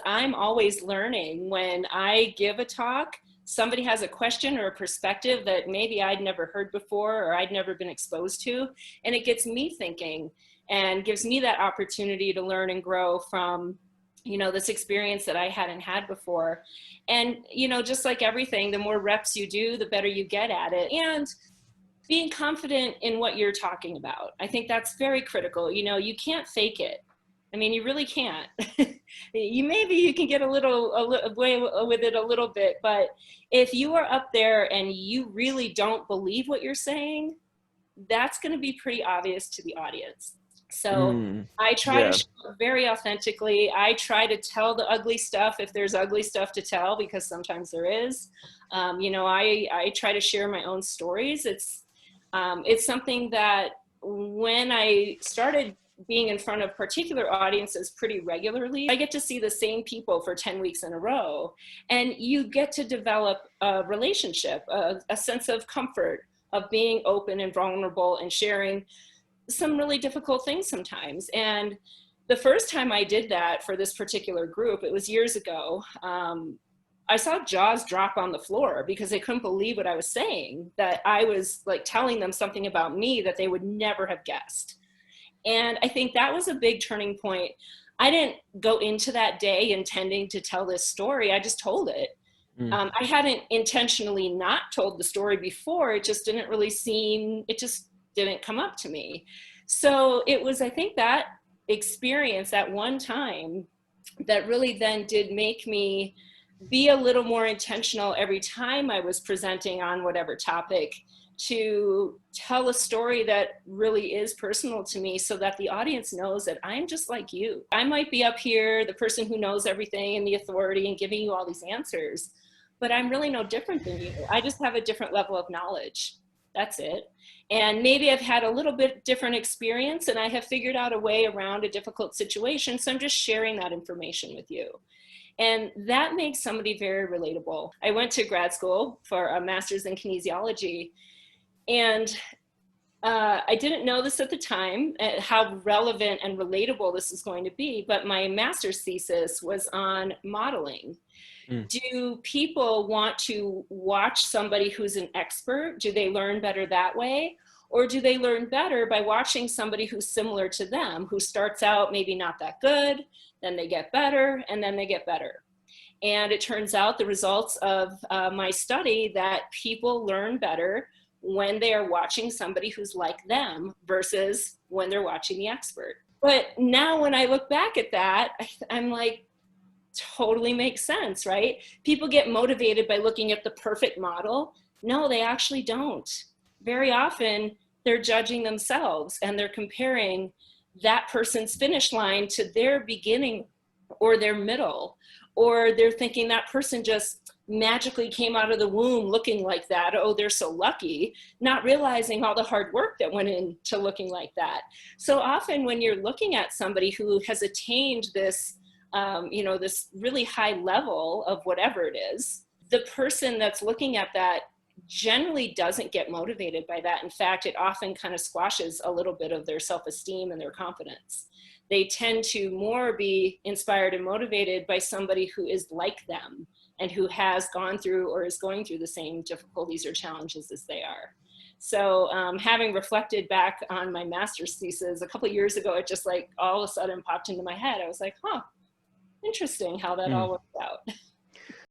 I'm always learning. When I give a talk, somebody has a question or a perspective that maybe I'd never heard before or I'd never been exposed to, and it gets me thinking and gives me that opportunity to learn and grow from, this experience that I hadn't had before. And, just like everything, the more reps you do, the better you get at it. And being confident in what you're talking about. I think that's very critical. You can't fake it. I mean, you really can't. Maybe you can get a little away with it a little bit, but if you are up there and you really don't believe what you're saying, that's going to be pretty obvious to the audience. So I try to Yeah. show up very authentically. I try to tell the ugly stuff if there's ugly stuff to tell, because sometimes there is. I try to share my own stories. It's something that when I started being in front of particular audiences pretty regularly, I get to see the same people for 10 weeks in a row. And you get to develop a relationship, a sense of comfort, of being open and vulnerable and sharing some really difficult things sometimes. And the first time I did that for this particular group, it was years ago. I saw jaws drop on the floor because they couldn't believe what I was saying, that I was like telling them something about me that they would never have guessed. And I think that was a big turning point. I didn't go into that day intending to tell this story. I just told it. I hadn't intentionally not told the story before. It just didn't really it just didn't come up to me. So it was, I think, that experience, that one time, that really then did make me be a little more intentional every time I was presenting on whatever topic, to tell a story that really is personal to me, so that the audience knows that I'm just like you. I might be up here, the person who knows everything and the authority and giving you all these answers, but I'm really no different than you. I just have a different level of knowledge. That's it. And maybe I've had a little bit different experience and I have figured out a way around a difficult situation. So I'm just sharing that information with you. And that makes somebody very relatable. I went to grad school for a master's in kinesiology, and I didn't know this at the time, how relevant and relatable this is going to be, but my master's thesis was on modeling. Do people want to watch somebody who's an expert? Do they learn better that way? Or do they learn better by watching somebody who's similar to them, who starts out maybe not that good, then they get better, and then they get better? And it turns out, the results of my study, that people learn better when they are watching somebody who's like them versus when they're watching the expert. But now when I look back at that, I'm like, totally makes sense, right? People get motivated by looking at the perfect model. No, they actually don't. Very often they're judging themselves and they're comparing that person's finish line to their beginning or their middle, or they're thinking that person just magically came out of the womb looking like that. Oh, they're so lucky, not realizing all the hard work that went into looking like that. So often when you're looking at somebody who has attained this, this really high level of whatever it is, the person that's looking at that generally doesn't get motivated by that. In fact, it often kind of squashes a little bit of their self-esteem and their confidence. They tend to more be inspired and motivated by somebody who is like them and who has gone through or is going through the same difficulties or challenges as they are. So having reflected back on my master's thesis a couple of years ago, it just like all of a sudden popped into my head. I was like, huh, interesting how that all worked out.